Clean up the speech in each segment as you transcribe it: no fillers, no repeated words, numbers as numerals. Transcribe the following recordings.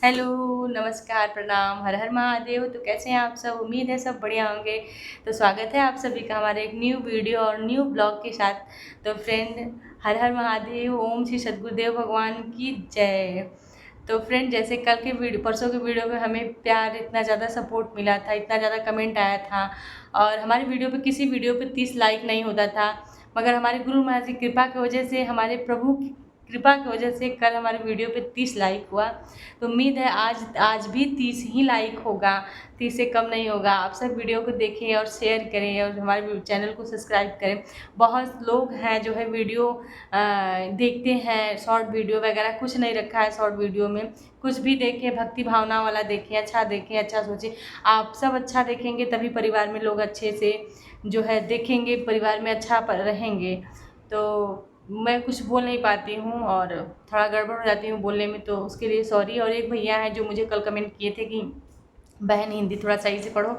Hello, नमस्कार, प्रणाम, हर हर महादेव। तो कैसे हैं आप सब? उम्मीद है सब बढ़िया होंगे। तो स्वागत है आप सभी का हमारे एक न्यू वीडियो और न्यू ब्लॉग के साथ। तो फ्रेंड, हर हर महादेव, ओम श्री सद्गुरुदेव भगवान की जय। तो फ्रेंड, जैसे कल के वीडियो परसों के वीडियो में हमें प्यार इतना ज़्यादा सपोर्ट मिला था, इतना ज़्यादा कमेंट आया था और हमारी वीडियो पे किसी वीडियो पे 30 लाइक नहीं होता था, मगर हमारे गुरु महाराज की कृपा की वजह से, हमारे प्रभु की कृपा की वजह से कल हमारे वीडियो पे 30 लाइक हुआ। तो उम्मीद है आज आज भी 30 ही लाइक होगा, 30 से कम नहीं होगा। आप सब वीडियो को देखें और शेयर करें और हमारे चैनल को सब्सक्राइब करें। बहुत लोग हैं जो है वीडियो देखते हैं, शॉर्ट वीडियो वगैरह कुछ नहीं रखा है। शॉर्ट वीडियो में कुछ भी देखें, भक्ति भावना वाला देखें, अच्छा देखें, अच्छा सोचें। आप सब अच्छा देखेंगे तभी परिवार में लोग अच्छे से जो है देखेंगे, परिवार में अच्छा रहेंगे। तो मैं कुछ बोल नहीं पाती हूँ और थोड़ा गड़बड़ हो जाती हूँ बोलने में, तो उसके लिए सॉरी। और एक भैया हैं जो मुझे कल कमेंट किए थे कि बहन हिंदी थोड़ा सही से पढ़ो।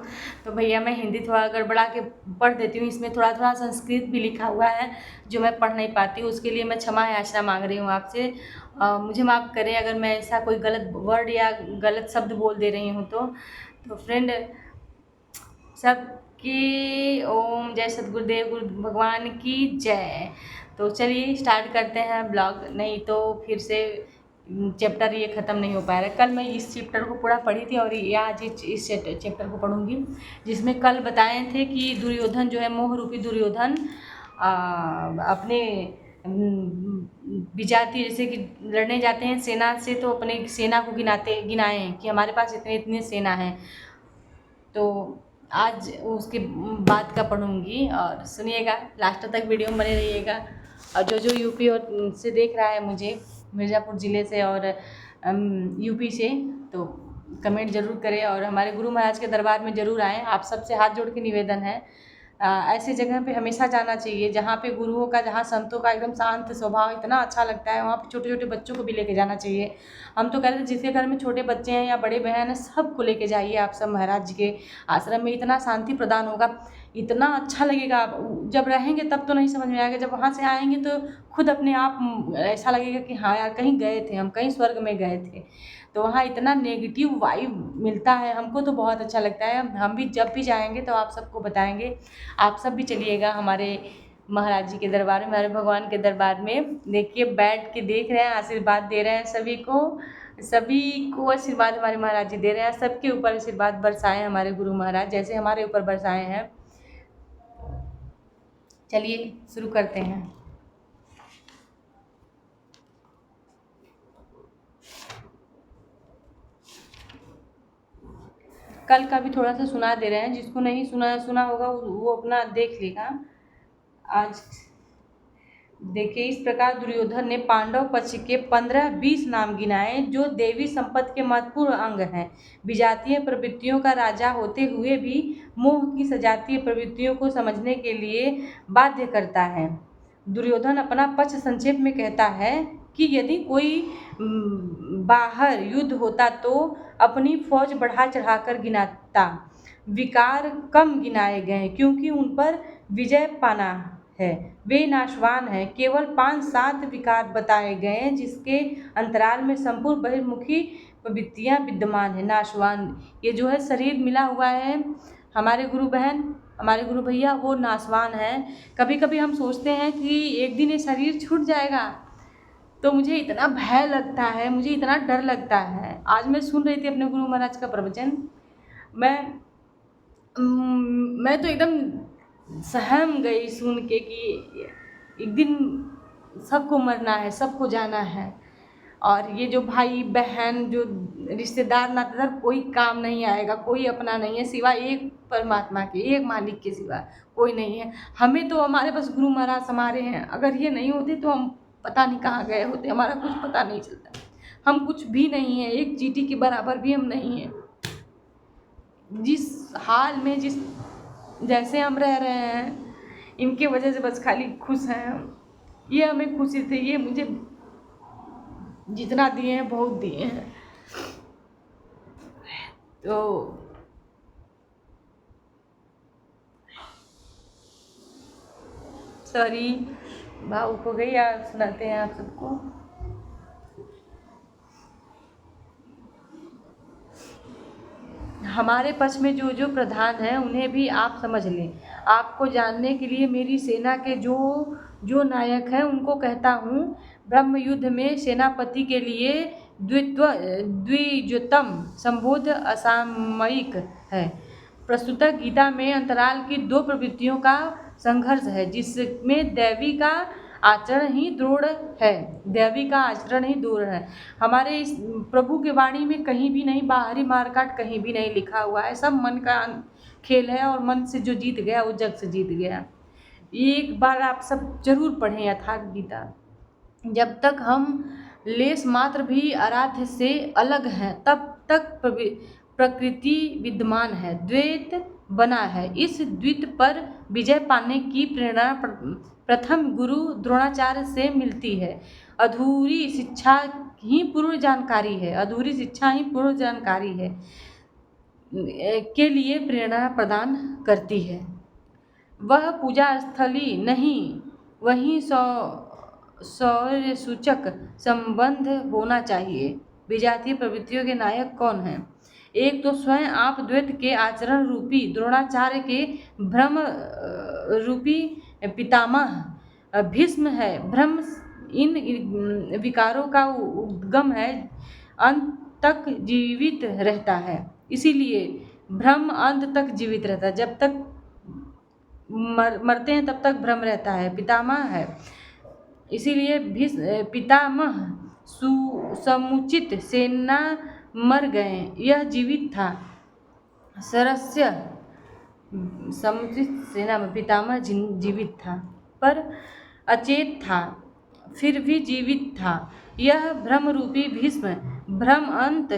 तो भैया मैं हिंदी थोड़ा गड़बड़ा के पढ़ देती हूँ, इसमें थोड़ा थोड़ा संस्कृत भी लिखा हुआ है जो मैं पढ़ नहीं पाती हूँ। उसके लिए मैं क्षमा याचना मांग रही हूँ आपसे। मुझे माफ़ करें अगर मैं ऐसा कोई गलत वर्ड या गलत शब्द बोल दे रही हूँ तो फ्रेंड, सबकी ओम जय सद्गुरुदेव गुरु भगवान की जय। तो चलिए स्टार्ट करते हैं ब्लॉग, नहीं तो फिर से चैप्टर ये ख़त्म नहीं हो पाएगा। कल मैं इस चैप्टर को पूरा पढ़ी थी और ये आज इस चैप्टर को पढ़ूंगी, जिसमें कल बताए थे कि दुर्योधन जो है, मोह रूपी दुर्योधन अपने विजाति जैसे कि लड़ने जाते हैं सेना से, तो अपने सेना को गिनाए कि हमारे पास इतने इतने सेना है। तो आज उसके बाद का पढ़ूंगी और सुनिएगा, लास्ट तक वीडियो में बने रहिएगा। और जो जो यूपी और से देख रहा है मुझे, मिर्ज़ापुर ज़िले से और यूपी से, तो कमेंट ज़रूर करें और हमारे गुरु महाराज के दरबार में ज़रूर आएँ। आप सबसे हाथ जोड़ के निवेदन है, ऐसी जगह पे हमेशा जाना चाहिए जहाँ पे गुरुओं का, जहाँ संतों का एकदम शांत स्वभाव इतना अच्छा लगता है। वहाँ पे छोटे छोटे बच्चों को भी लेके जाना चाहिए। हम तो कहते हैं जिसके घर में छोटे बच्चे हैं या बड़े बहन हैं, सबको लेके जाइए आप सब महाराज जी के आश्रम में। इतना शांति प्रदान होगा, इतना अच्छा लगेगा। जब रहेंगे तब तो नहीं समझ में आएगा, जब वहाँ से आएंगे तो खुद अपने आप ऐसा लगेगा कि हाँ यार, कहीं गए थे हम, कहीं स्वर्ग में गए थे। तो वहाँ इतना नेगेटिव वाइब मिलता है, हमको तो बहुत अच्छा लगता है। हम भी जब भी जाएंगे तो आप सबको बताएंगे। आप सब भी चलिएगा हमारे महाराज जी के दरबार में, हमारे भगवान के दरबार में। देखिए बैठ के देख रहे हैं, आशीर्वाद दे रहे हैं सभी को, सभी को आशीर्वाद हमारे महाराज जी दे रहे हैं। सबके ऊपर आशीर्वाद बरसाए हमारे गुरु महाराज, जैसे हमारे ऊपर बरसाए हैं। चलिए शुरू करते हैं। कल का भी थोड़ा सा सुना दे रहे हैं, जिसको नहीं सुना होगा वो अपना देख लेगा। आज देखिए, इस प्रकार दुर्योधन ने पांडव पक्ष के 15-20 नाम गिनाए जो देवी संपत्ति के महत्वपूर्ण अंग हैं। विजातीय प्रवृत्तियों का राजा होते हुए भी मोह की सजातीय प्रवृत्तियों को समझने के लिए बाध्य करता है। दुर्योधन अपना पक्ष संक्षेप में कहता है कि यदि कोई बाहर युद्ध होता तो अपनी फौज बढ़ा चढ़ाकर गिनाता। विकार कम गिनाए गए क्योंकि उन पर विजय पाना है। वे नाशवान हैं। केवल 5-7 विकार बताए गए हैं जिसके अंतराल में संपूर्ण बहिर्मुखी प्रवृत्तियां विद्यमान है। नाशवान, ये जो है शरीर मिला हुआ है हमारे गुरु बहन, हमारे गुरु भैया, वो नाशवान है। कभी कभी हम सोचते हैं कि एक दिन ये शरीर छूट जाएगा, तो मुझे इतना भय लगता है, मुझे इतना डर लगता है। आज मैं सुन रही थी अपने गुरु महाराज का प्रवचन, मैं मैं तो एकदम सहम गई सुन के कि एक दिन सबको मरना है, सबको जाना है। और ये जो भाई बहन, जो रिश्तेदार नातेदार, कोई काम नहीं आएगा, कोई अपना नहीं है सिवाय एक परमात्मा के, एक मालिक के सिवा कोई नहीं है। हमें तो हमारे बस गुरु महाराज हमारे हैं, अगर ये नहीं होते तो हम पता नहीं कहाँ गए होते, हमारा कुछ पता नहीं चलता। हम कुछ भी नहीं है, एक चींटी के बराबर भी हम नहीं हैं। जिस हाल में, जिस जैसे हम रह रहे हैं, इनके वजह से बस खाली खुश हैं हम। ये हमें खुशी थे, ये मुझे जितना दिए हैं बहुत दिए हैं। तो सॉरी, भावुक हो गई। आप सुनाते हैं आप सबको। हमारे पक्ष में जो जो प्रधान हैं उन्हें भी आप समझ लें। आपको जानने के लिए मेरी सेना के जो जो नायक हैं उनको कहता हूँ। ब्रह्म युद्ध में सेनापति के लिए द्विजोतम संबोध असामयिक है। प्रस्तुत गीता में अंतराल की दो प्रवृत्तियों का संघर्ष है, जिसमें दैवी का आचरण ही दृढ़ है। दैवी का आचरण ही दृढ़ है। हमारे इस प्रभु की वाणी में कहीं भी नहीं बाहरी मारकाट कहीं भी नहीं लिखा हुआ है। सब मन का खेल है और मन से जो जीत गया वो जग से जीत गया। एक बार आप सब जरूर पढ़ें यथार्थ गीता। जब तक हम लेस मात्र भी आराध्य से अलग हैं तब तक प्रकृति विद्यमान है, द्वैत बना है। इस द्वैत पर विजय पाने की प्रेरणा प्रथम गुरु द्रोणाचार्य से मिलती है। अधूरी शिक्षा ही पूर्ण जानकारी है। अधूरी शिक्षा ही पूर्ण जानकारी है के लिए प्रेरणा प्रदान करती है। वह पूजा स्थली नहीं, वहीं शौर्य सूचक संबंध होना चाहिए। विजातीय प्रवृत्तियों के नायक कौन हैं? एक तो स्वयं आप द्वैत के आचरण रूपी द्रोणाचार्य के भ्रम रूपी पितामह भीष्म है। भ्रम इन विकारों का उद्गम है, अंत तक जीवित रहता है। इसीलिए भ्रम अंत तक जीवित रहता है। जब तक मरते हैं तब तक भ्रम रहता है। पितामह है, इसीलिए पितामह समुचित सेना मर गए, यह जीवित था। सरस्य समुचित सेना में पितामह जीवित था पर अचेत था, फिर भी जीवित था। यह भ्रम रूपी भीष्म भ्रम अंत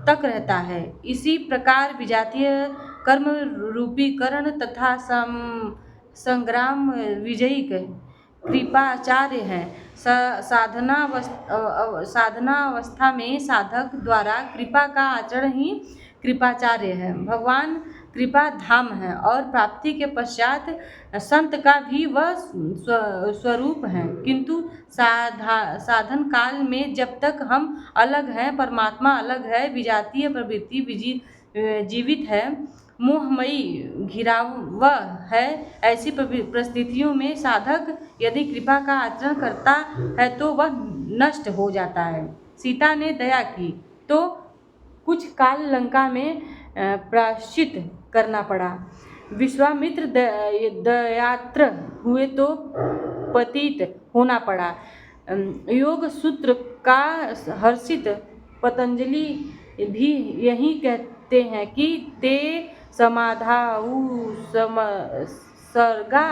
तक रहता है। इसी प्रकार विजातीय कर्म रूपी कर्ण तथा संग्राम विजयी कृपाचार्य हैं। साधनावस्था में साधक द्वारा कृपा का आचरण ही कृपाचार्य है। भगवान कृपा धाम है और प्राप्ति के पश्चात संत का भी वह स्वरूप है। किंतु साधन काल में जब तक हम अलग हैं, परमात्मा अलग है, विजातीय प्रवृत्ति जीवित है, मोहमयी घिराव है। ऐसी परिस्थितियों में साधक यदि कृपा का आचरण करता है तो वह नष्ट हो जाता है। सीता ने दया की तो कुछ काल लंका में प्रायश्चित करना पड़ा। विश्वामित्र दयात्र हुए तो पतित होना पड़ा। योग सूत्र का हर्षित पतंजलि भी यही कहते हैं कि ते समाधाऊ सर्गा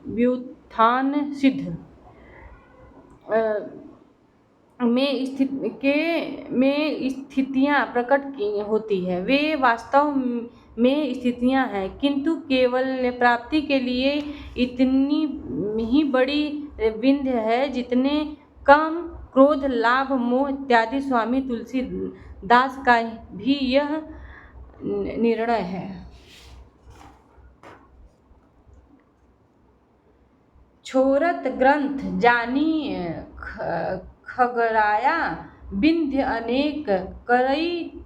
व्युत्थान सिद्ध में स्थितियाँ प्रकट होती है। वे वास्तव में स्थितियाँ हैं, किंतु केवल प्राप्ति के लिए इतनी ही बड़ी विंध्य है जितने काम क्रोध लाभ मोह इत्यादि। स्वामी तुलसीदास का भी यह निर्णय है। छोरत ग्रंथ जानी खगराया, विंध्य अनेक करई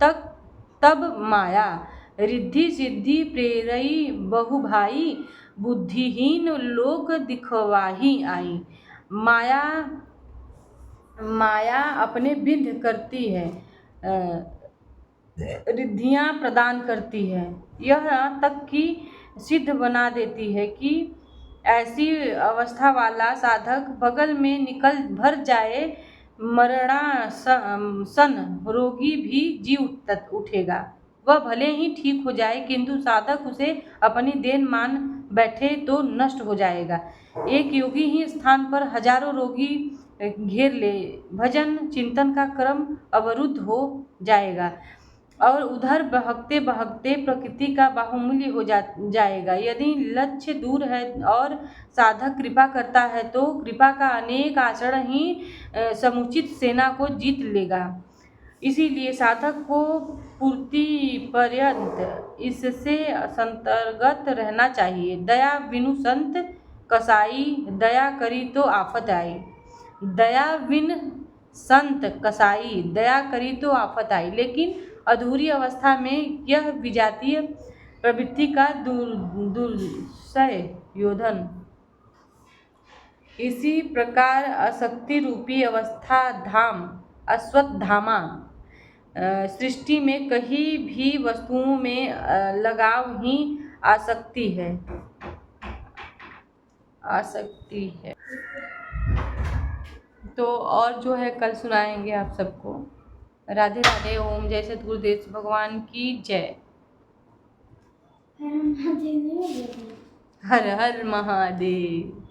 तब माया। रिद्धि सिद्धि प्रेरई बहु भाई, बुद्धिहीन लोक दिखवाही आई। माया अपने विंध्य करती है, रिद्धियाँ प्रदान करती है, यहाँ तक कि सिद्ध बना देती है कि ऐसी अवस्था वाला साधक बगल में निकल भर जाए, मरणासन रोगी भी जी उठेगा। वह भले ही ठीक हो जाए, किंतु साधक उसे अपनी देन मान बैठे तो नष्ट हो जाएगा। एक योगी ही स्थान पर हजारों रोगी घेर ले, भजन चिंतन का क्रम अवरुद्ध हो जाएगा और उधर बहकते बहकते प्रकृति का बाहुल्य हो जाएगा। यदि लक्ष्य दूर है और साधक कृपा करता है तो कृपा का अनेक आचरण ही समुचित सेना को जीत लेगा। इसीलिए साधक को पूर्ति पर्यंत इससे संतर्गत रहना चाहिए। दया बिनु संत कसाई, दया करी तो आफत आई। दया बिन संत कसाई, दया करी तो आफत आई। लेकिन अधूरी अवस्था में यह विजातीय प्रवृत्ति का दुर्सय योधन। इसी प्रकार आसक्ति रूपी अवस्था धाम अश्वत्थामा सृष्टि में कहीं भी वस्तुओं में लगाव ही आसक्ति है। तो और जो है कल सुनाएंगे आप सबको। राधे राधे। ओम जय सद्गुरुदेव भगवान की जय। हर हर महादेव।